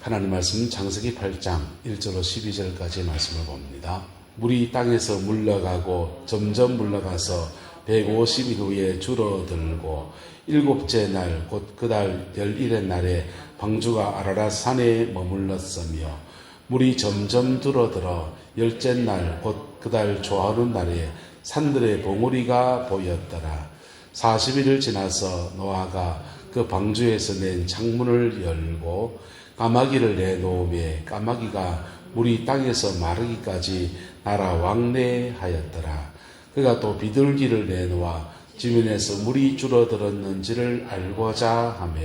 하나님 말씀 창세기 8장 1절로 12절까지 말씀을 봅니다. 물이 땅에서 물러가고 점점 물러가서 150일 후에 줄어들고 일곱째 날 곧 그달 11의 날에 방주가 아라랏 산에 머물렀으며 물이 점점 줄어들어 열째 날 곧 그달 초하루 날에 산들의 봉우리가 보였더라. 40일을 지나서 노아가 그 방주에서 낸 창문을 열고 까마귀를 내놓으며 까마귀가 물이 땅에서 마르기까지 날아 왕래하였더라. 그가 또 비둘기를 내놓아 지면에서 물이 줄어들었는지를 알고자 하며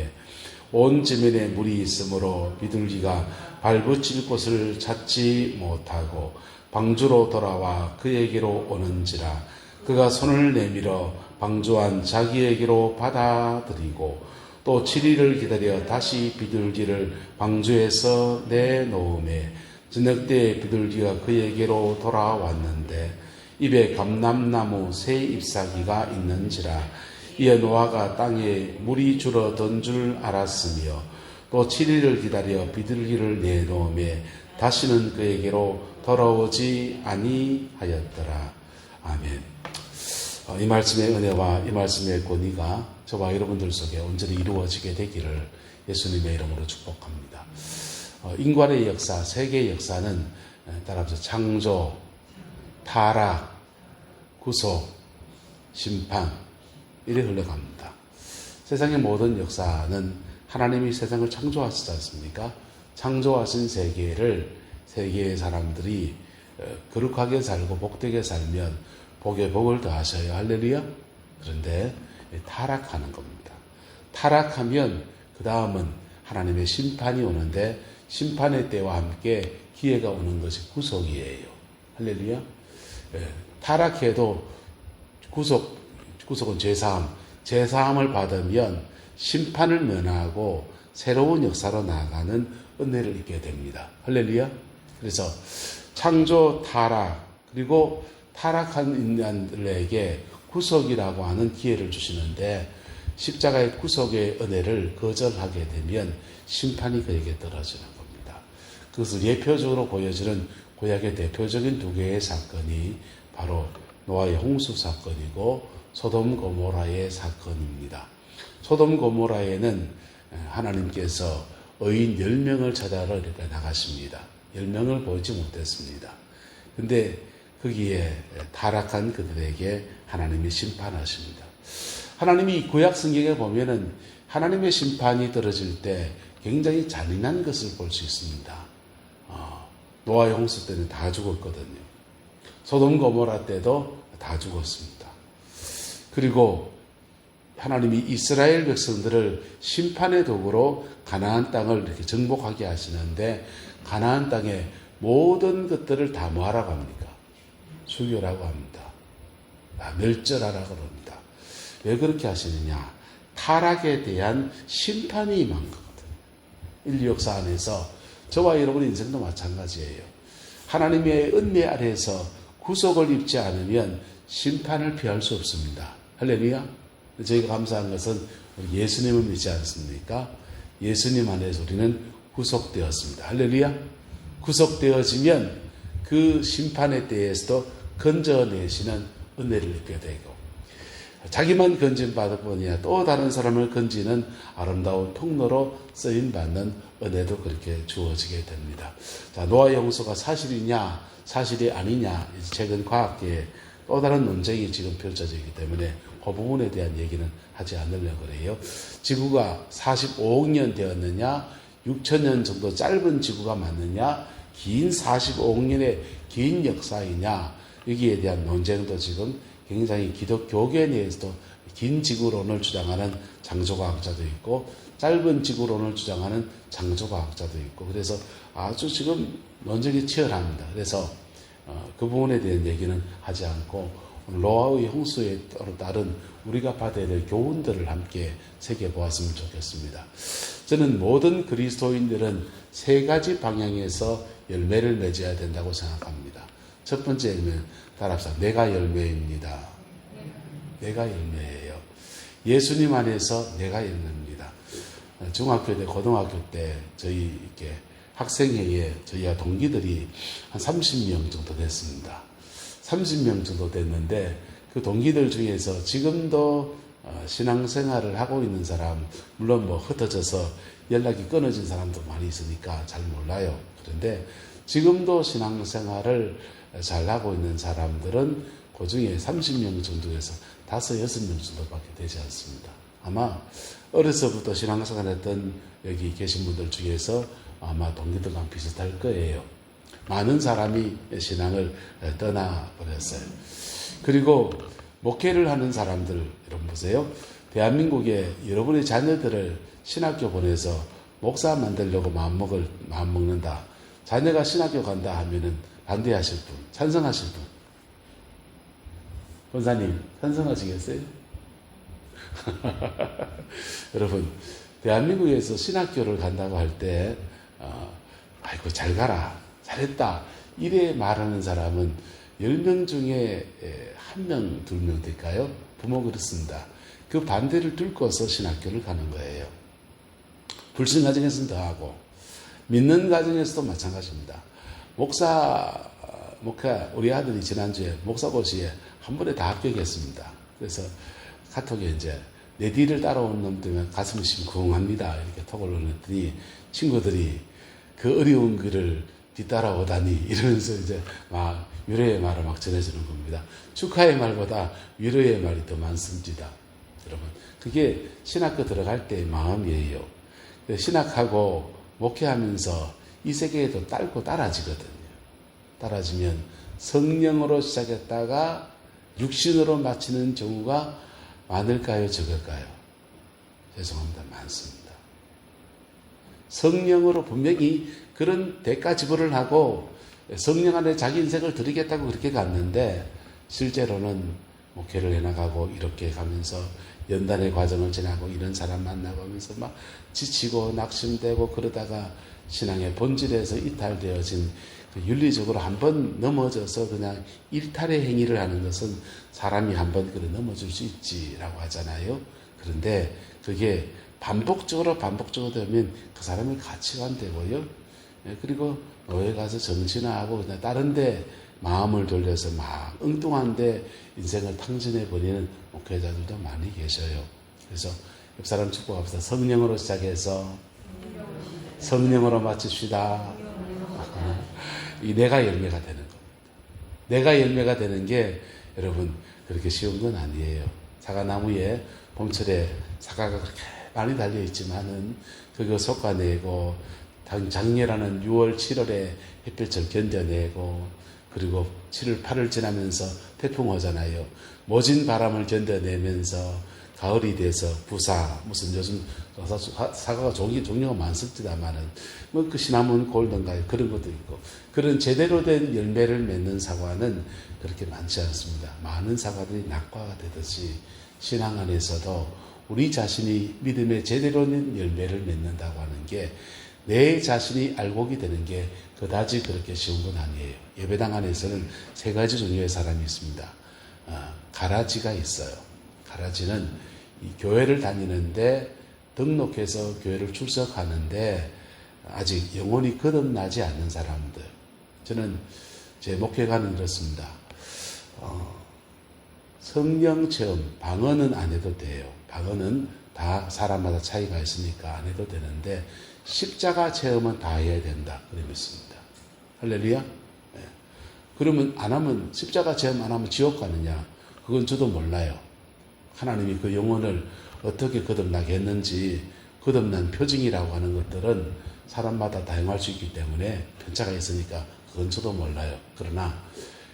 온 지면에 물이 있으므로 비둘기가 발붙일 곳을 찾지 못하고 방주로 돌아와 그에게로 오는지라. 그가 손을 내밀어 방주 안 자기에게로 받아들이고 또 7일을 기다려 다시 비둘기를 방주에서 내놓으매 저녁때 비둘기가 그에게로 돌아왔는데 입에 감람나무 새 잎사귀가 있는지라. 이에 노아가 땅에 물이 줄어든 줄 알았으며 또 7일을 기다려 비둘기를 내놓으매 다시는 그에게로 돌아오지 아니하였더라. 아멘. 이 말씀의 은혜와 이 말씀의 권위가 저와 여러분들 속에 온전히 이루어지게 되기를 예수님의 이름으로 축복합니다. 인간의 역사, 세계의 역사는 따라서 창조, 타락, 구속, 심판 이래 흘러갑니다. 세상의 모든 역사는 하나님이 세상을 창조하시지 않습니까? 창조하신 세계의 사람들이 거룩하게 살고 복되게 살면 복에 복을 더하셔요. 할렐루야. 그런데 타락하는 겁니다. 타락하면 그 다음은 하나님의 심판이 오는데 심판의 때와 함께 기회가 오는 것이 구속이에요. 할렐루야. 타락해도 구속은 죄사함을 받으면 심판을 면하고 새로운 역사로 나아가는 은혜를 입게 됩니다. 할렐루야. 그래서 창조, 타락, 그리고 타락한 인간들에게 구속이라고 하는 기회를 주시는데 십자가의 구속의 은혜를 거절하게 되면 심판이 그에게 떨어지는 겁니다. 그것을 예표적으로 보여주는 구약의 대표적인 두 개의 사건이 바로 노아의 홍수 사건이고 소돔 고모라의 사건입니다. 소돔 고모라에는 하나님께서 의인 10명을 찾아러 이렇게 나가십니다. 10명을 보지 못했습니다. 근데 거기에 타락한 그들에게 하나님이 심판하십니다. 하나님이 구약 성경에 보면은 하나님의 심판이 떨어질 때 굉장히 잔인한 것을 볼 수 있습니다. 노아의 홍수 때는 다 죽었거든요. 소돔 고모라 때도 다 죽었습니다. 그리고 하나님이 이스라엘 백성들을 심판의 도구로 가나안 땅을 이렇게 정복하게 하시는데 가나안 땅의 모든 것들을 다 뭐하라고 합니까? 죽여라고 합니다. 멸절하라고 합니다. 왜 그렇게 하시느냐? 타락에 대한 심판이 임한 거거든요. 인류 역사 안에서 저와 여러분의 인생도 마찬가지예요. 하나님의 은혜 아래에서 구속을 입지 않으면 심판을 피할 수 없습니다. 할렐루야. 저희가 감사한 것은 예수님을 믿지 않습니까? 예수님 안에서 우리는 구속되었습니다. 할렐루야. 구속되어지면 그 심판에 대해서도 건져내시는 은혜를 입게 되고 자기만 건진받을 뿐이야 또 다른 사람을 건지는 아름다운 통로로 쓰임받는 은혜도 그렇게 주어지게 됩니다. 자, 노아의 홍수가 사실이냐 사실이 아니냐 최근 과학계에 또 다른 논쟁이 지금 펼쳐지기 때문에 그 부분에 대한 얘기는 하지 않으려고 그래요. 지구가 45억 년 되었느냐 6천년 정도 짧은 지구가 맞느냐 긴 45억 년의 긴 역사이냐 여기에 대한 논쟁도 지금 굉장히 기독교계 내에서도 긴 지구론을 주장하는 창조과학자도 있고 짧은 지구론을 주장하는 창조과학자도 있고 그래서 아주 지금 논쟁이 치열합니다. 그래서 그 부분에 대한 얘기는 하지 않고 노아의 홍수에 따른 우리가 받아야 될 교훈들을 함께 새겨보았으면 좋겠습니다. 저는 모든 그리스도인들은 세 가지 방향에서 열매를 맺어야 된다고 생각합니다. 첫 번째는 따라합시다. 내가 열매입니다. 내가 열매예요. 예수님 안에서 내가 열매입니다. 중학교 때, 고등학교 때 저희 이렇게 학생회에 저희가 동기들이 한 30명 정도 됐습니다. 30명 정도 됐는데 그 동기들 중에서 지금도 신앙생활을 하고 있는 사람, 물론 뭐 흩어져서 연락이 끊어진 사람도 많이 있으니까 잘 몰라요. 그런데 지금도 신앙생활을 잘 하고 있는 사람들은 그 중에 30명 정도에서 5, 6명 정도밖에 되지 않습니다. 아마 어려서부터 신앙생활 했던 여기 계신 분들 중에서 아마 동기들과 비슷할 거예요. 많은 사람이 신앙을 떠나버렸어요. 그리고 목회를 하는 사람들, 여러분 보세요. 대한민국에 여러분의 자녀들을 신학교 보내서 목사 만들려고 마음먹는다. 자녀가 신학교 간다 하면은 반대하실 분, 찬성하실 분. 권사님, 찬성하시겠어요? 여러분, 대한민국에서 신학교를 간다고 할 때, 아이고, 잘 가라, 잘했다. 이래 말하는 사람은 10명 중에 1명, 2명 될까요? 부모 그렇습니다. 그 반대를 뚫고서 신학교를 가는 거예요. 불신 가정에서는 더하고, 믿는 가정에서도 마찬가지입니다. 목사, 우리 아들이 지난주에 목사고시에 한 번에 다 합격했습니다. 그래서 카톡에 이제 내 뒤를 따라오는 놈 때문에 가슴이 심쿵합니다. 이렇게 톡을 올렸더니 친구들이 그 어려운 길을 뒤따라오다니 이러면서 이제 막 위로의 말을 막 전해주는 겁니다. 축하의 말보다 위로의 말이 더 많습니다. 여러분, 그게 신학교 들어갈 때의 마음이에요. 신학하고 목회하면서 이 세계에도 딸고 따라지거든요. 따라지면 성령으로 시작했다가 육신으로 마치는 경우가 많을까요? 적을까요? 죄송합니다. 많습니다. 성령으로 분명히 그런 대가 지불을 하고 성령 안에 자기 인생을 드리겠다고 그렇게 갔는데 실제로는 목회를 해나가고 이렇게 가면서 연단의 과정을 지나고 이런 사람 만나고 하면서 막 지치고 낙심되고 그러다가 신앙의 본질에서 이탈되어진 윤리적으로 한번 넘어져서 그냥 일탈의 행위를 하는 것은 사람이 한번 그래 넘어질 수 있지라고 하잖아요. 그런데 그게 반복적으로 되면 그 사람의 가치관 되고요. 그리고 노예 가서 정신화하고 그냥 다른 데 마음을 돌려서 막 엉뚱한데 인생을 탕진해버리는 목회자들도 많이 계셔요. 그래서 옆 사람 축복합시다. 성령으로 시작해서 성령으로 마칩시다. 이 내가 열매가 되는 겁니다. 내가 열매가 되는 게 여러분 그렇게 쉬운 건 아니에요. 사과나무에 봄철에 사과가 그렇게 많이 달려있지만은 그거 솎아내고 장렬하는 6월, 7월에 햇볕을 견뎌내고 그리고 7월, 8월 지나면서 태풍 오잖아요. 모진 바람을 견뎌내면서 가을이 돼서 부사, 무슨 요즘 사과가 종류가 많습니다만은 뭐 그 시나몬 골든가요? 그런 것도 있고 그런 제대로 된 열매를 맺는 사과는 그렇게 많지 않습니다. 많은 사과들이 낙과가 되듯이 신앙 안에서도 우리 자신이 믿음의 제대로 된 열매를 맺는다고 하는 게 내 자신이 알곡이 되는 게 그다지 그렇게 쉬운 건 아니에요. 예배당 안에서는 3가지 종류의 사람이 있습니다. 가라지가 있어요. 가라지는 이 교회를 다니는데 등록해서 교회를 출석하는데 아직 영혼이 거듭나지 않는 사람들. 저는 제 목회관은 이렇습니다. 성령 체험, 방언은 안 해도 돼요. 방언은 다 사람마다 차이가 있으니까 안 해도 되는데 십자가 체험은 다 해야 된다. 그래 믿습니다. 할렐루야. 네. 그러면 안 하면 십자가 체험 안 하면 지옥 가느냐? 그건 저도 몰라요. 하나님이 그 영혼을 어떻게 거듭나게 했는지 거듭난 표징이라고 하는 것들은 사람마다 다양할 수 있기 때문에 편차가 있으니까 그건 저도 몰라요. 그러나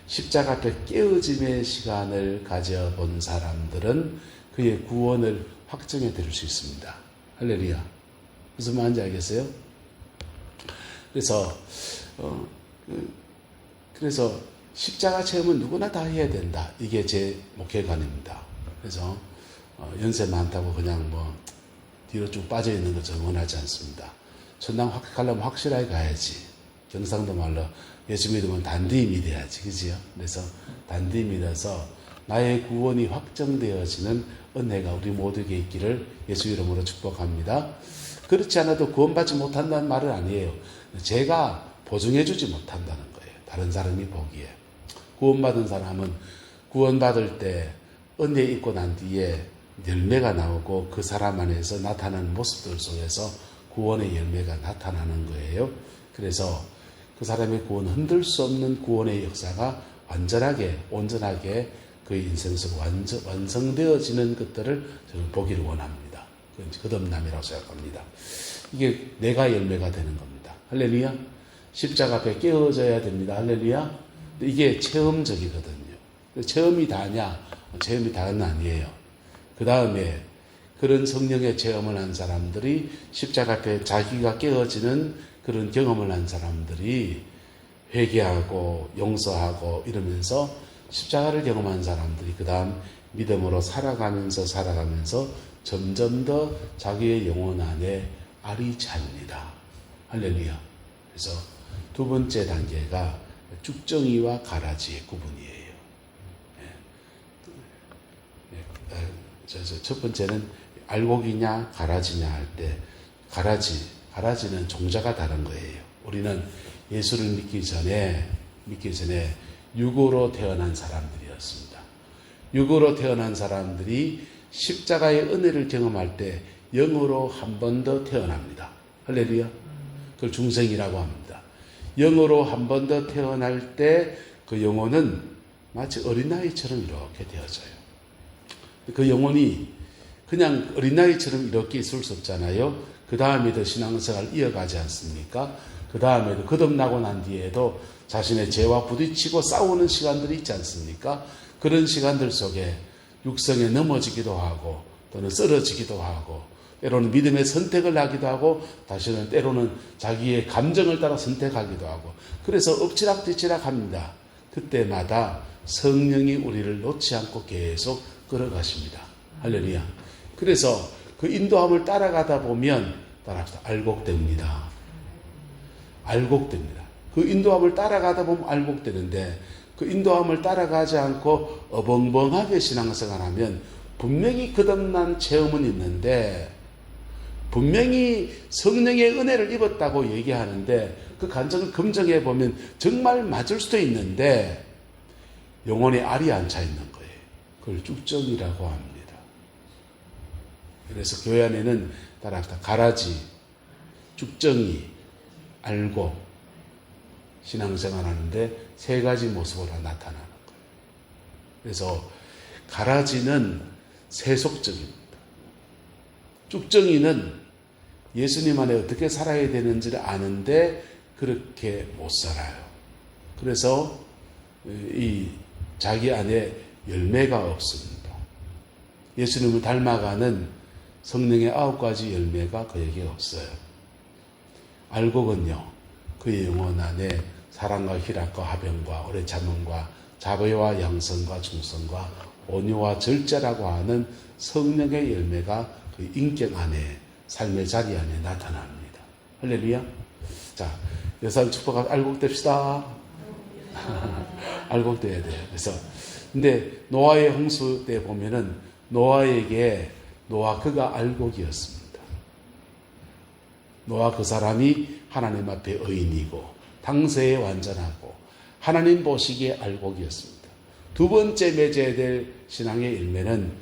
십자가 앞에 깨어짐의 시간을 가져본 사람들은 그의 구원을 확정해 드릴 수 있습니다. 할렐루야. 무슨 말인지 알겠어요? 그래서 십자가 체험은 누구나 다 해야 된다. 이게 제 목회관입니다. 그래서 연세 많다고 그냥 뭐 뒤로 쭉 빠져 있는 것처럼 원하지 않습니다. 천당 가려면 확실하게 가야지. 경상도 말로 예수 믿으면 단디히 믿어야지. 그지요? 그래서 단디히 믿어서 나의 구원이 확정되어지는 은혜가 우리 모두에게 있기를 예수 이름으로 축복합니다. 그렇지 않아도 구원받지 못한다는 말은 아니에요. 제가 보증해주지 못한다는 거예요. 다른 사람이 보기에. 구원받은 사람은 구원받을 때 은혜 입고 난 뒤에 열매가 나오고 그 사람 안에서 나타나는 모습들 속에서 구원의 열매가 나타나는 거예요. 그래서 그 사람의 구원, 흔들 수 없는 구원의 역사가 완전하게, 온전하게 그의 인생 속 완성되어지는 것들을 저는 보기를 원합니다. 그건 거듭남이라고 생각합니다. 이게 내가 열매가 되는 겁니다. 할렐루야. 십자가 앞에 깨어져야 됩니다. 할렐루야. 이게 체험적이거든요. 체험이 다냐? 체험이 다는 아니에요. 그 다음에 그런 성령의 체험을 한 사람들이 십자가 앞에 자기가 깨어지는 그런 경험을 한 사람들이 회개하고 용서하고 이러면서 십자가를 경험한 사람들이 그 다음 믿음으로 살아가면서 점점 더 자기의 영혼 안에 알이 찹니다. 할렐루야. 그래서 두 번째 단계가 쭉정이와 가라지의 구분이에요. 첫 번째는 알곡이냐 가라지냐 할 때 가라지는 종자가 다른 거예요. 우리는 예수를 믿기 전에 육으로 태어난 사람들이었습니다. 육으로 태어난 사람들이 십자가의 은혜를 경험할 때 영으로 한 번 더 태어납니다. 할렐루야. 그걸 중생이라고 합니다. 영으로 한 번 더 태어날 때 그 영혼은 마치 어린아이처럼 이렇게 되어져요. 그 영혼이 그냥 어린아이처럼 이렇게 있을 수 없잖아요. 그 다음에도 신앙생활을 이어가지 않습니까? 그 다음에도 거듭나고 난 뒤에도 자신의 죄와 부딪히고 싸우는 시간들이 있지 않습니까? 그런 시간들 속에 육성에 넘어지기도 하고 또는 쓰러지기도 하고 때로는 믿음의 선택을 하기도 하고 다시는 때로는 자기의 감정을 따라 선택하기도 하고 그래서 엎치락뒤치락 합니다. 그때마다 성령이 우리를 놓지 않고 계속 끌어가십니다. 할렐루야. 그래서 그 인도함을 따라가다 보면 알곡됩니다. 알곡됩니다. 그 인도함을 따라가다 보면 알곡되는데 그 인도함을 따라가지 않고 어벙벙하게 신앙생활하면 분명히 거듭난 체험은 있는데 분명히 성령의 은혜를 입었다고 얘기하는데 그 간증을 검증해 보면 정말 맞을 수도 있는데 영혼의 알이 안 차 있는 거예요. 그걸 쭉정이라고 합니다. 그래서 교회 안에는 따라합시다. 가라지, 쭉정이, 알곡 신앙생활 하는데 세 가지 모습으로 나타나는 거예요. 그래서 가라지는 세속적입니다. 쭉정이는 예수님 안에 어떻게 살아야 되는지를 아는데 그렇게 못 살아요. 그래서 이 자기 안에 열매가 없습니다. 예수님을 닮아가는 성령의 9가지 열매가 그에게 없어요. 알곡은요, 그의 영혼 안에 사랑과 희락과 화평과 오래 참음과 자비와 양성과 충성과 온유와 절제라고 하는 성령의 열매가 그 인격 안에 삶의 자리 안에 나타납니다. 할렐루야. 자, 여사를 축복하고 알곡됩시다. 알곡돼야 돼요. 그래서 근데 노아의 홍수 때 보면은 노아 그가 알곡이었습니다. 노아 그 사람이 하나님 앞에 의인이고 당세에 완전하고 하나님 보시기에 알곡이었습니다. 두 번째 맺어야 될 신앙의 열매는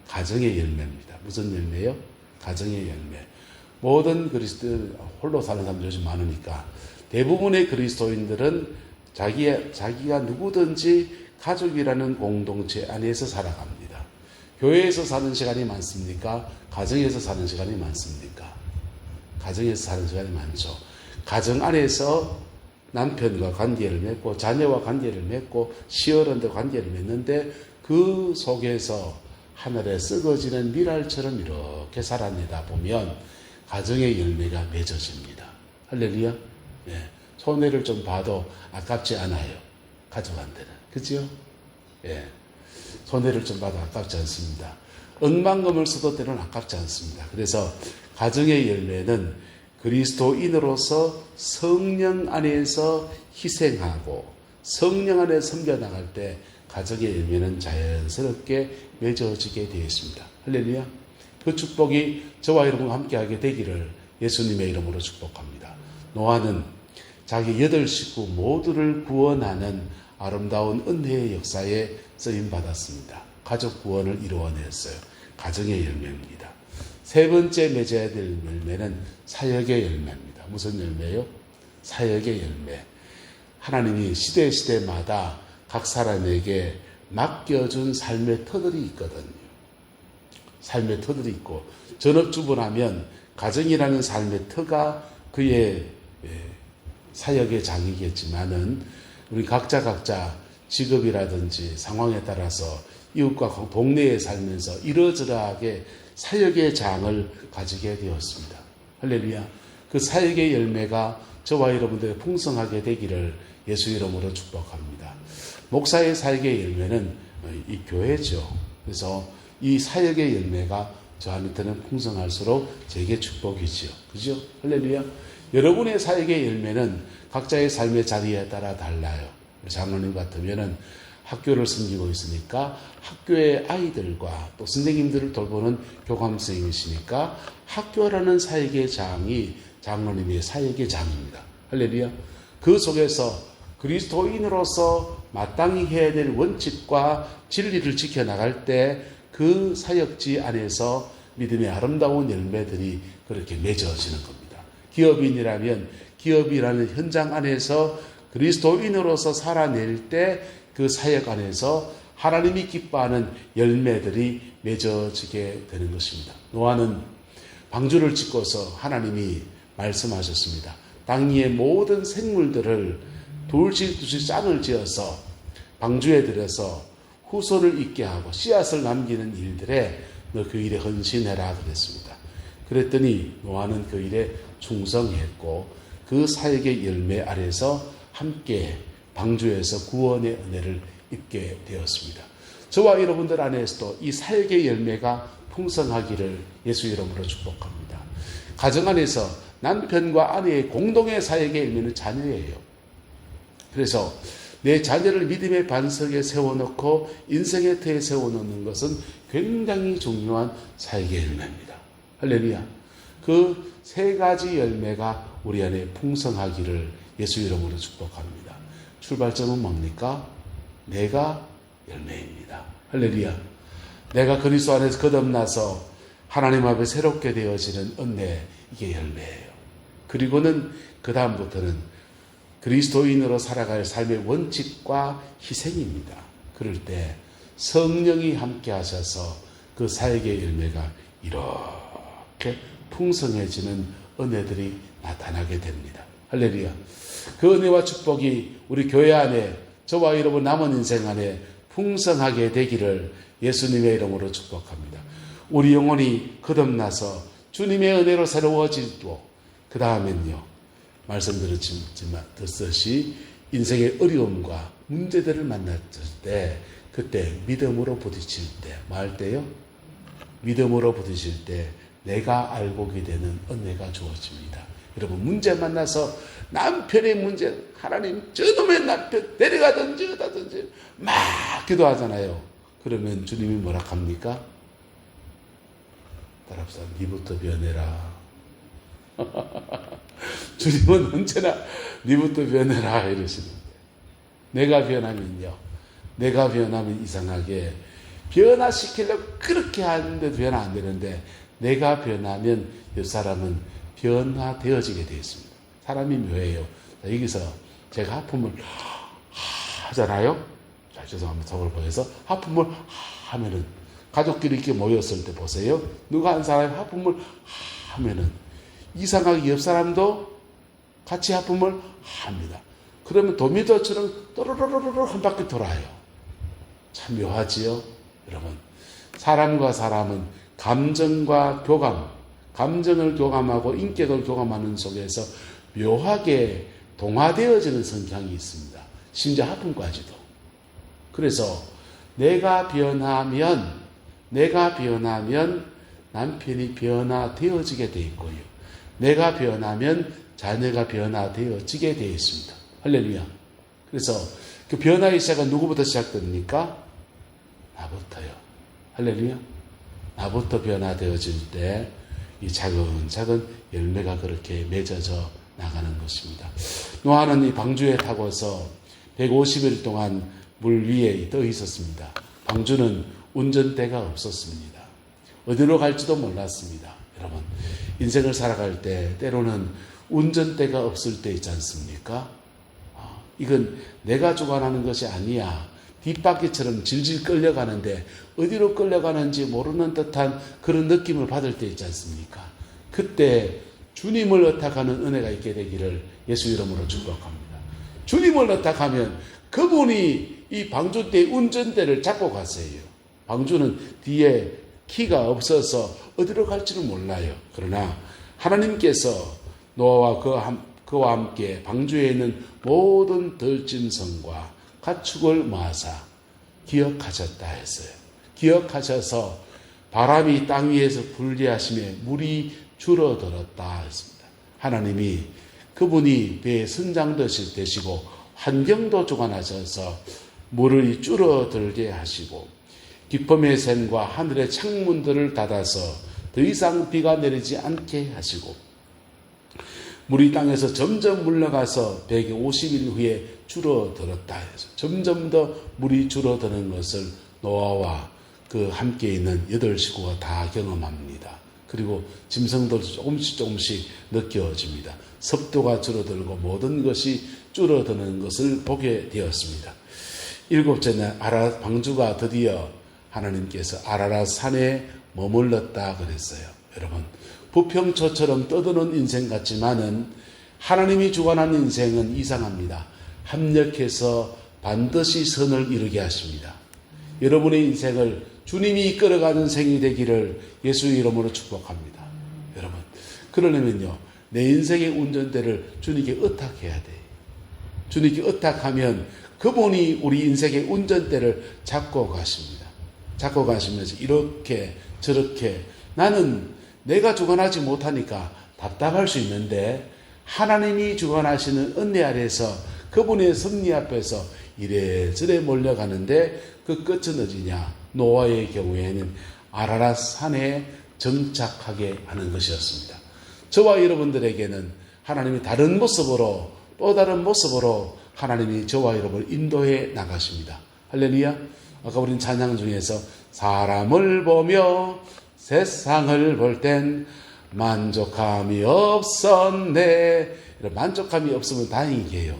가정의 열매입니다. 무슨 열매요? 가정의 열매. 모든 그리스도인 홀로 사는 사람들이 요즘 많으니까 대부분의 그리스도인들은 자기가 누구든지 가족이라는 공동체 안에서 살아갑니다. 교회에서 사는 시간이 많습니까? 가정에서 사는 시간이 많습니까? 가정에서 사는 시간이 많죠. 가정 안에서 남편과 관계를 맺고 자녀와 관계를 맺고 시어른과 관계를 맺는데 그 속에서 하늘에 썩어지는 밀알처럼 이렇게 살아내다 보면 가정의 열매가 맺어집니다. 할렐루야. 네. 손해를 좀 봐도 아깝지 않아요. 가족한테는. 그죠? 예. 손해를 좀 봐도 아깝지 않습니다. 억만금을 써도 때는 아깝지 않습니다. 그래서 가정의 열매는 그리스도인으로서 성령 안에서 희생하고 성령 안에 섬겨나갈 때 가정의 열매는 자연스럽게 맺어지게 되어 있습니다. 할렐루야. 그 축복이 저와 여러분과 함께하게 되기를 예수님의 이름으로 축복합니다. 노아는 자기 8식구 모두를 구원하는 아름다운 은혜의 역사에 쓰임받았습니다. 가족 구원을 이루어냈어요. 가정의 열매입니다. 세 번째 맺어야 될 열매는 사역의 열매입니다. 무슨 열매요? 사역의 열매. 하나님이 시대마다 각 사람에게 맡겨준 삶의 터들이 있거든요. 삶의 터들이 있고, 전업주부라면 가정이라는 삶의 터가 그의 사역의 장이겠지만은 우리 각자 직업이라든지 상황에 따라서 이웃과 동네에 살면서 이러저러하게 사역의 장을 가지게 되었습니다. 할렐루야. 그 사역의 열매가 저와 여러분들의 풍성하게 되기를 예수 이름으로 축복합니다. 목사의 사역의 열매는 이 교회죠. 그래서 이 사역의 열매가 저한테는 풍성할수록 제게 축복이지요. 그죠? 할렐루야. 여러분의 사역의 열매는 각자의 삶의 자리에 따라 달라요. 장로님 같으면은 학교를 섬기고 있으니까 학교의 아이들과 또 선생님들을 돌보는 교감 선생님이시니까 학교라는 사역의 장이 장로님의 사역의 장입니다. 할렐루야. 그 속에서 그리스도인으로서 마땅히 해야 될 원칙과 진리를 지켜나갈 때 그 사역지 안에서 믿음의 아름다운 열매들이 그렇게 맺어지는 겁니다. 기업인이라면 기업이라는 현장 안에서 그리스도인으로서 살아낼 때 그 사역 안에서 하나님이 기뻐하는 열매들이 맺어지게 되는 것입니다. 노아는 방주를 짓고서 하나님이 말씀하셨습니다. 땅 위의 모든 생물들을 둘씩 짝을 지어서 방주에 들여서 후손을 있게 하고 씨앗을 남기는 일들에 너 그 일에 헌신해라 그랬습니다. 그랬더니 노아는 그 일에 충성했고 그 사역의 열매 아래서 함께 방주에서 구원의 은혜를 입게 되었습니다. 저와 여러분들 안에서도 이 사역의 열매가 풍성하기를 예수 이름으로 축복합니다. 가정 안에서 남편과 아내의 공동의 사역의 열매는 자녀예요. 그래서 내 자녀를 믿음의 반석에 세워놓고 인생의 터에 세워놓는 것은 굉장히 중요한 사역의 열매입니다. 할렐루야. 그 세 가지 열매가 우리 안에 풍성하기를 예수 이름으로 축복합니다. 출발점은 뭡니까? 내가 열매입니다. 할렐루야. 내가 그리스도 안에서 거듭나서 하나님 앞에 새롭게 되어지는 은혜, 이게 열매예요. 그리고는 그 다음부터는 그리스도인으로 살아갈 삶의 원칙과 희생입니다. 그럴 때 성령이 함께 하셔서 그 사역의 열매가 이렇게 풍성해지는 은혜들이 나타나게 됩니다. 할렐루야. 그 은혜와 축복이 우리 교회 안에 저와 여러분 남은 인생 안에 풍성하게 되기를 예수님의 이름으로 축복합니다. 우리 영혼이 거듭나서 주님의 은혜로 새로워지고 그 다음엔요, 말씀드렸듯이 인생의 어려움과 문제들을 만났을 때 그때 믿음으로 부딪힐 때, 뭐 할 때요? 믿음으로 부딪힐 때 내가 알고게 되는 은혜가 주어집니다. 여러분, 문제 만나서 남편의 문제, 하나님 저놈의 남편 데려가든지 어다든지 막 기도하잖아요. 그러면 주님이 뭐라 합니까? 따라합시다. 니부터 변해라. 주님은 언제나 니부터 변해라 이러시는데, 내가 변하면 이상하게 변화시키려고 그렇게 하는데도 변화 안 되는데, 내가 변하면 옆 사람은 변화되어지게 되어 있습니다. 사람이 묘해요. 자, 여기서 제가 하품을 하잖아요. 자, 죄송합니다. 저걸 보여서 하품을 하면은 가족끼리 이렇게 모였을 때 보세요. 누가 한 사람이 하품을 하면은 이상하게 옆 사람도 같이 하품을 합니다. 그러면 도미도처럼 또르르르르 한 바퀴 돌아요. 참 묘하지요? 여러분, 사람과 사람은 감정과 교감, 감정을 교감하고 인격을 교감하는 속에서 묘하게 동화되어지는 성향이 있습니다. 심지어 하품까지도. 그래서 내가 변하면 남편이 변화되어지게 되어 있고요. 내가 변하면 자녀가 변화되어지게 되어 있습니다. 할렐루야. 그래서 그 변화의 시작은 누구부터 시작됩니까? 나부터요. 할렐루야. 나부터 변화되어질 때 이 차근차근 열매가 그렇게 맺어져 나가는 것입니다. 노아는 이 방주에 타고서 150일 동안 물 위에 떠 있었습니다. 방주는 운전대가 없었습니다. 어디로 갈지도 몰랐습니다. 여러분, 인생을 살아갈 때 때로는 운전대가 없을 때 있지 않습니까? 이건 내가 주관하는 것이 아니야. 뒷바퀴처럼 질질 끌려가는데 어디로 끌려가는지 모르는 듯한 그런 느낌을 받을 때 있지 않습니까? 그때 주님을 의탁하는 은혜가 있게 되기를 예수 이름으로 축복합니다. 주님을 의탁하면 그분이 이 방주대의 운전대를 잡고 가세요. 방주는 뒤에 키가 없어서 어디로 갈지는 몰라요. 그러나 하나님께서 노아와 그와 함께 방주에 있는 모든 들짐승과 가축을 모아사 기억하셨다 했어요. 기억하셔서 바람이 땅 위에서 불리하심에 물이 줄어들었다 했습니다. 하나님이 그분이 배의 선장도 되시고 환경도 주관하셔서 물을 줄어들게 하시고 기쁨의 샘과 하늘의 창문들을 닫아서 더 이상 비가 내리지 않게 하시고 물이 땅에서 점점 물러가서 150일 후에 줄어들었다 해서 점점 더 물이 줄어드는 것을 노아와 그 함께 있는 8식구가 다 경험합니다. 그리고 짐승들도 조금씩 느껴집니다. 습도가 줄어들고 모든 것이 줄어드는 것을 보게 되었습니다. 7째 날 방주가 드디어 하나님께서 아라랏 산에 머물렀다 그랬어요. 여러분, 부평초처럼 떠드는 인생 같지만은 하나님이 주관하는 인생은 이상합니다. 합력해서 반드시 선을 이루게 하십니다. 여러분의 인생을 주님이 이끌어가는 생이 되기를 예수 이름으로 축복합니다. 여러분, 그러려면요, 내 인생의 운전대를 주님께 의탁해야 돼요. 주님께 의탁하면 그분이 우리 인생의 운전대를 잡고 가십니다. 잡고 가시면서 이렇게 저렇게 나는 내가 주관하지 못하니까 답답할 수 있는데 하나님이 주관하시는 은혜 아래에서 그분의 섭리 앞에서 이래저래 몰려가는데 그 끝은 어디냐? 노아의 경우에는 아라랏 산에 정착하게 하는 것이었습니다. 저와 여러분들에게는 하나님이 다른 모습으로 또 다른 모습으로 하나님이 저와 여러분을 인도해 나가십니다. 할렐루야. 아까 우린 찬양 중에서 사람을 보며 세상을 볼 땐 만족함이 없었네. 만족함이 없으면 다행이에요.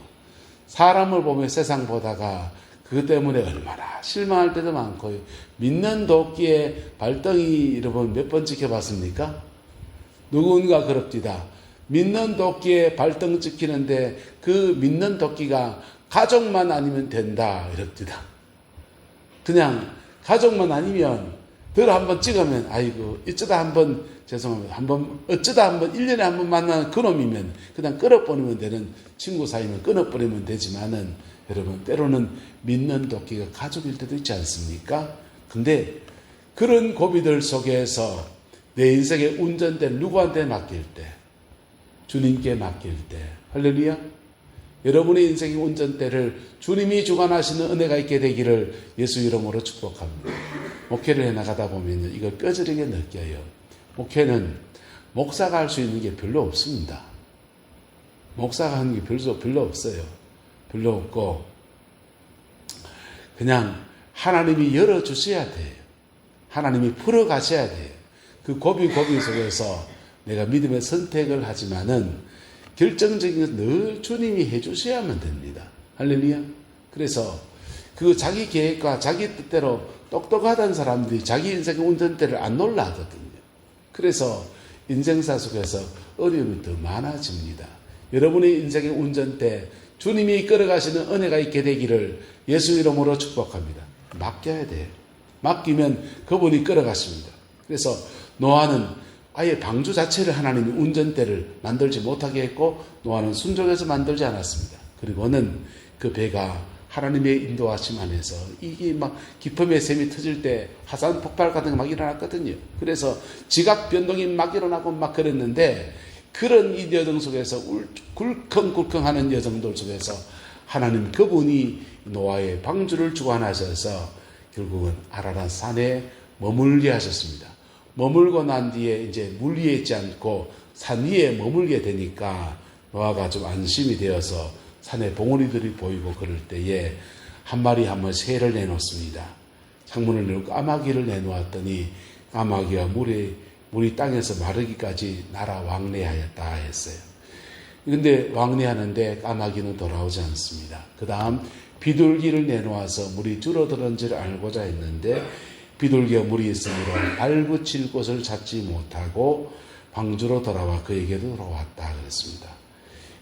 사람을 보며 세상 보다가 그것 때문에 얼마나 실망할 때도 많고요. 믿는 도끼에 발등이 여러분 몇 번 찍혀봤습니까? 누군가 그럽디다. 믿는 도끼에 발등 찍히는데 그 믿는 도끼가 가족만 아니면 된다 이럽디다. 그냥 가족만 아니면 들 한번 찍으면 아이고 어쩌다 한번 죄송합니다. 어쩌다 한번 1년에 한 번 만나는 그놈이면 그냥 끊어버리면 되는 친구 사이면 끊어버리면 되지만은 여러분 때로는 믿는 도끼가 가족일 때도 있지 않습니까? 근데 그런 고비들 속에서 내 인생의 운전대를 누구한테 맡길 때? 주님께 맡길 때. 할렐루야. 여러분의 인생의 운전대를 주님이 주관하시는 은혜가 있게 되기를 예수 이름으로 축복합니다. 목회를 해나가다 보면 이걸 뼈저리게 느껴요. 목회는 목사가 할 수 있는 게 별로 없습니다. 목사가 하는 게 별로 없어요. 별로 없고 그냥 하나님이 열어주셔야 돼요. 하나님이 풀어가셔야 돼요. 그 고비 속에서 내가 믿음의 선택을 하지만은 결정적인 것은 늘 주님이 해주셔야만 됩니다. 할렐루야. 그래서 그 자기 계획과 자기 뜻대로 똑똑하다는 사람들이 자기 인생의 운전대를 안 놀라거든요. 그래서 인생사 속에서 어려움이 더 많아집니다. 여러분의 인생의 운전대 주님이 이끌어가시는 은혜가 있게 되기를 예수 이름으로 축복합니다. 맡겨야 돼요. 맡기면 그분이 끌어가십니다. 그래서 노아는 아예 방주 자체를 하나님이 운전대를 만들지 못하게 했고 노아는 순종해서 만들지 않았습니다. 그리고는 그 배가 하나님의 인도하심 안에서 이게 막 기쁨의 샘이 터질 때 화산 폭발 같은 게 막 일어났거든요. 그래서 지각 변동이 막 일어나고 막 그랬는데 그런 이 여정 속에서 굴컹굴컹하는 여정들 속에서 하나님 그분이 노아의 방주를 주관하셔서 결국은 아라랏 산에 머물게 하셨습니다. 머물고 난 뒤에 이제 물 위에 있지 않고 산 위에 머물게 되니까 노아가 좀 안심이 되어서 산에 봉우리들이 보이고 그럴 때에 한 마리 한 마리 새를 내놓습니다. 창문을 열고 까마귀를 내놓았더니 까마귀가 물이 땅에서 마르기까지 날아 왕래하였다 했어요. 근데 왕래하는데 까마귀는 돌아오지 않습니다. 그 다음 비둘기를 내놓아서 물이 줄어드는지를 알고자 했는데 비둘기가 물이 있으므로 발붙일 곳을 찾지 못하고 방주로 돌아와 그에게도 돌아왔다 그랬습니다.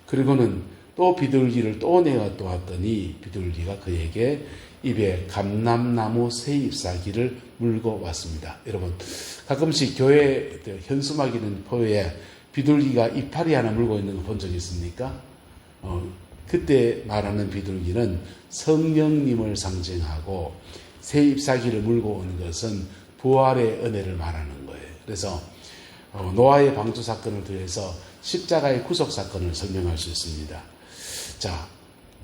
그리고는 또 비둘기를 또 내어 놓았더니 비둘기가 그에게 입에 감람나무 새 잎사귀를 물고 왔습니다. 여러분 가끔씩 교회 현수막이는 포에 비둘기가 이파리 하나 물고 있는 거 본 적 있습니까? 그때 말하는 비둘기는 성령님을 상징하고 새 잎사귀를 물고 온 것은 부활의 은혜를 말하는 거예요. 그래서 노아의 방주 사건을 통해서 십자가의 구속 사건을 설명할 수 있습니다. 자,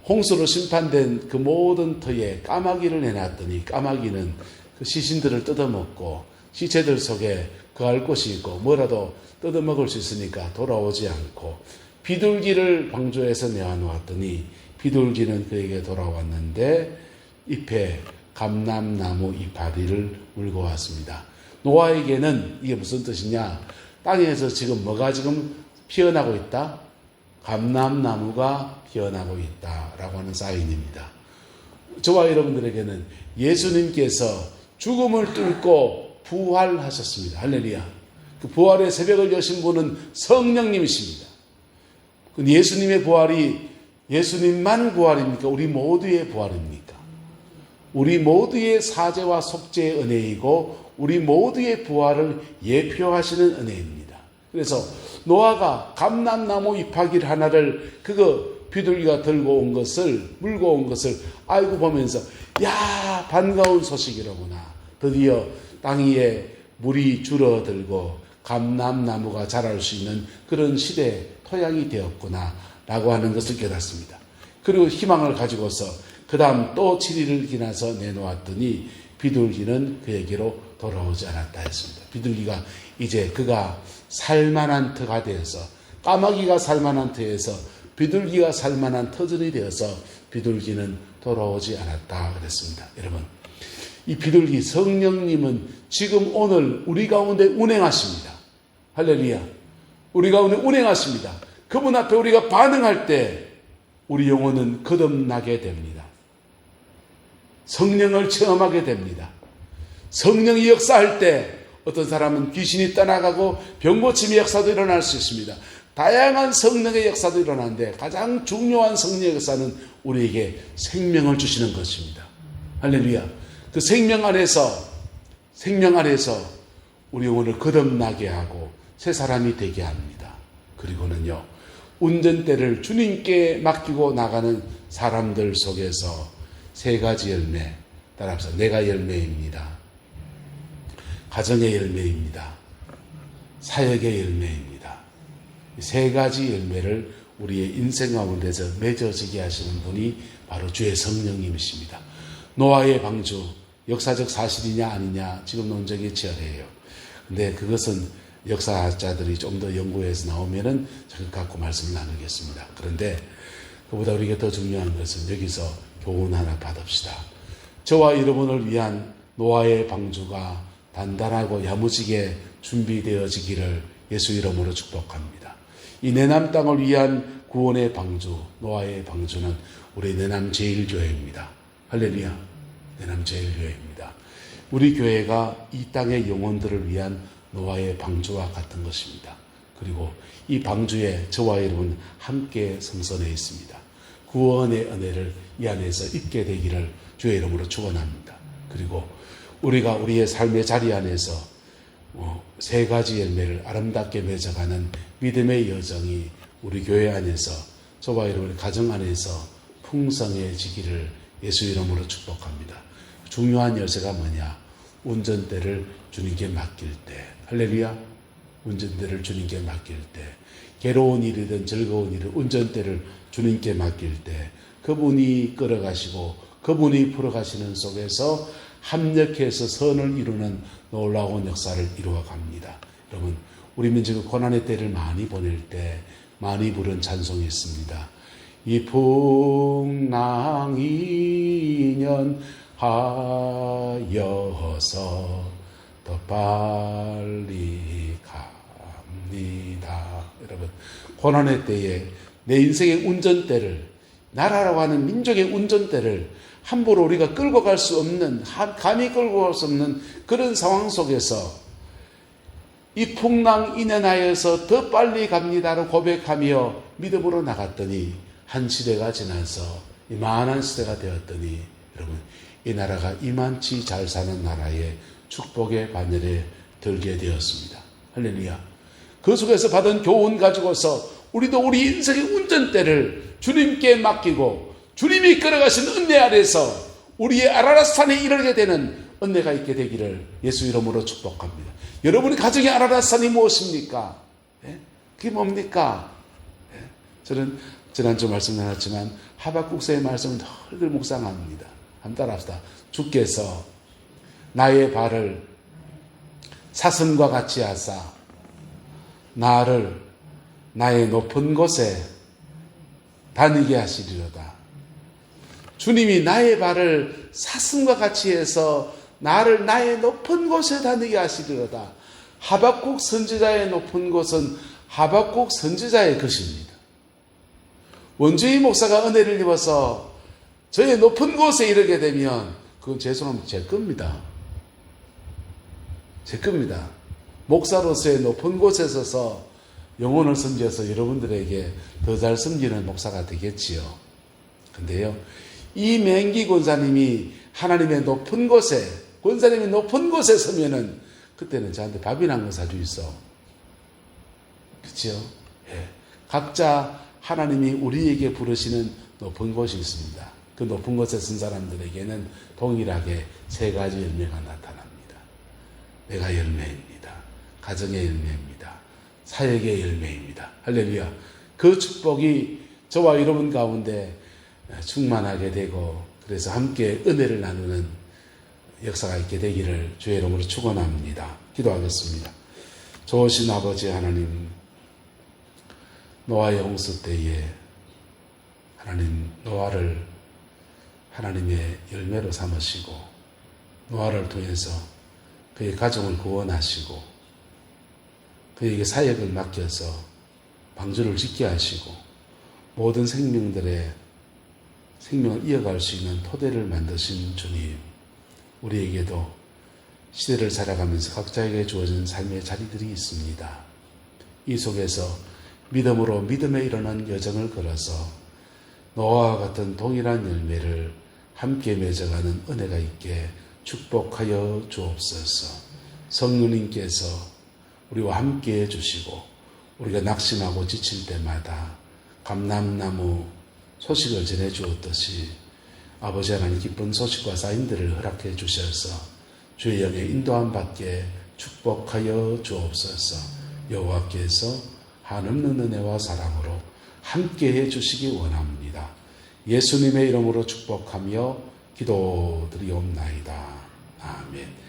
홍수로 심판된 그 모든 터에 까마귀를 내놨더니 까마귀는 그 시신들을 뜯어먹고 시체들 속에 거할 곳이 있고 뭐라도 뜯어먹을 수 있으니까 돌아오지 않고 비둘기를 방주에서 내어놓았더니 비둘기는 그에게 돌아왔는데 잎에 감람나무 이파리를 물고 왔습니다. 노아에게는 이게 무슨 뜻이냐? 땅에서 지금 뭐가 지금 피어나고 있다? 감람나무가 피어나고 있다라고 하는 사인입니다. 저와 여러분들에게는 예수님께서 죽음을 뚫고 부활하셨습니다. 할렐루야. 그 부활의 새벽을 여신 분은 성령님이십니다. 예수님의 부활이 예수님만 부활입니까? 우리 모두의 부활입니까? 우리 모두의 사죄와 속죄의 은혜이고 우리 모두의 부활을 예표하시는 은혜입니다. 그래서 노아가 감람나무 잎사귀 하나를 그거 비둘기가 들고 온 것을 물고 온 것을 알고 보면서 야 반가운 소식이로구나. 드디어 땅 위에 물이 줄어들고 감람나무가 자랄 수 있는 그런 시대 토양이 되었구나 라고 하는 것을 깨닫습니다. 그리고 희망을 가지고서 그 다음 또 7일을 지나서 내놓았더니 비둘기는 그에게로 돌아오지 않았다 했습니다. 비둘기가 이제 그가 살만한 터가 되어서 까마귀가 살만한 터에서 비둘기가 살만한 터전이 되어서 비둘기는 돌아오지 않았다 그랬습니다. 여러분 이 비둘기 성령님은 지금 오늘 우리 가운데 운행하십니다. 할렐루야. 우리 가운데 운행하십니다. 그분 앞에 우리가 반응할 때 우리 영혼은 거듭나게 됩니다. 성령을 체험하게 됩니다. 성령이 역사할 때 어떤 사람은 귀신이 떠나가고 병고침의 역사도 일어날 수 있습니다. 다양한 성령의 역사도 일어나는데 가장 중요한 성령의 역사는 우리에게 생명을 주시는 것입니다. 할렐루야. 그 생명 안에서 우리 영혼을 거듭나게 하고 새 사람이 되게 합니다. 그리고는요, 운전대를 주님께 맡기고 나가는 사람들 속에서 세 가지 열매, 따라서 내가 열매입니다. 가정의 열매입니다. 사역의 열매입니다. 세 가지 열매를 우리의 인생 가운데서 맺어지게 하시는 분이 바로 주의 성령님이십니다. 노아의 방주, 역사적 사실이냐 아니냐 지금 논쟁이 치열해요. 근데 그것은 역사자들이 좀 더 연구해서 나오면은 저것 갖고 말씀을 나누겠습니다. 그런데 그보다 우리가 더 중요한 것은 여기서 교훈 하나 받읍시다. 저와 여러분을 위한 노아의 방주가 단단하고 야무지게 준비되어지기를 예수 이름으로 축복합니다. 이 내남 땅을 위한 구원의 방주, 노아의 방주는 우리 내남 제일교회입니다. 할렐루야. 내남 제일교회입니다. 우리 교회가 이 땅의 영혼들을 위한 노아의 방주와 같은 것입니다. 그리고 이 방주에 저와 여러분 함께 성선해 있습니다. 구원의 은혜를 이 안에서 입게 되기를 주의 이름으로 축원합니다. 그리고 우리가 우리의 삶의 자리 안에서 세 가지 열매를 아름답게 맺어가는 믿음의 여정이 우리 교회 안에서 저와 여러분의 가정 안에서 풍성해지기를 예수 이름으로 축복합니다. 중요한 열쇠가 뭐냐? 운전대를 주님께 맡길 때, 할렐루야. 운전대를 주님께 맡길 때, 괴로운 일이든 즐거운 일을 운전대를 주님께 맡길 때 그분이 끌어가시고 그분이 풀어가시는 속에서 합력해서 선을 이루는 놀라운 역사를 이루어 갑니다. 여러분, 우리 민족의 고난의 때를 많이 보낼 때 많이 부른 찬송이 있습니다. 이 풍랑이년 하여서 더 빨리 갑니다. 여러분, 고난의 때에 내 인생의 운전대를, 나라라고 하는 민족의 운전대를 함부로 우리가 끌고 갈 수 없는, 감히 끌고 갈 수 없는 그런 상황 속에서 이 풍랑 인연하여서 더 빨리 갑니다로 고백하며 믿음으로 나갔더니 한 시대가 지나서 이만한 시대가 되었더니 여러분, 이 나라가 이만치 잘 사는 나라의 축복의 반열에 들게 되었습니다. 할렐루야. 그 속에서 받은 교훈 가지고서 우리도 우리 인생의 운전대를 주님께 맡기고 주님이 끌어가신 은혜 아래서 우리의 아라랏산에 이르게 되는 은혜가 있게 되기를 예수 이름으로 축복합니다. 여러분의 가정의 아라랏산이 무엇입니까? 예? 그게 뭡니까? 예? 저는 지난주 말씀 나눴지만 하박국서의 말씀을 늘 묵상합니다. 한번 따라합시다. 주께서 나의 발을 사슴과 같이 하사 나를 나의 높은 곳에 다니게 하시리로다. 주님이 나의 발을 사슴과 같이 해서 나를 나의 높은 곳에 다니게 하시리로다. 하박국 선지자의 높은 곳은 하박국 선지자의 것입니다. 원주희 목사가 은혜를 입어서 저의 높은 곳에 이르게 되면 그건 죄송합니다. 제 겁니다. 제 겁니다. 목사로서의 높은 곳에 서서 영혼을 섬겨서 여러분들에게 더 잘 섬기는 목사가 되겠지요. 근데요, 이 맹기 권사님이 하나님의 높은 곳에, 권사님이 높은 곳에 서면은 그때는 저한테 밥이나 한 거 사주있어. 그치요? 예. 각자 하나님이 우리에게 부르시는 높은 곳이 있습니다. 그 높은 곳에 쓴 사람들에게는 동일하게 세 가지 열매가 나타납니다. 내가 열매입니다. 가정의 열매입니다. 사역의 열매입니다. 할렐루야. 그 축복이 저와 여러분 가운데 충만하게 되고 그래서 함께 은혜를 나누는 역사가 있게 되기를 주의 이름으로 축원합니다. 기도하겠습니다. 좋으신 아버지 하나님, 노아의 홍수 때에 하나님 노아를 하나님의 열매로 삼으시고 노아를 통해서 그의 가정을 구원하시고 그에게 사역을 맡겨서 방주를 짓게 하시고 모든 생명들의 생명을 이어갈 수 있는 토대를 만드신 주님, 우리에게도 시대를 살아가면서 각자에게 주어진 삶의 자리들이 있습니다. 이 속에서 믿음으로 믿음에 일어난 여정을 걸어서 노아와 같은 동일한 열매를 함께 맺어가는 은혜가 있게 축복하여 주옵소서. 성령님께서 우리와 함께 해주시고 우리가 낙심하고 지칠 때마다 감람나무 소식을 전해주었듯이 아버지 하나님 기쁜 소식과 사인들을 허락해 주셔서 주의 영의 인도함 받게 축복하여 주옵소서. 여호와께서 한없는 은혜와 사랑으로 함께해 주시기 원합니다. 예수님의 이름으로 축복하며 기도드리옵나이다. 아멘.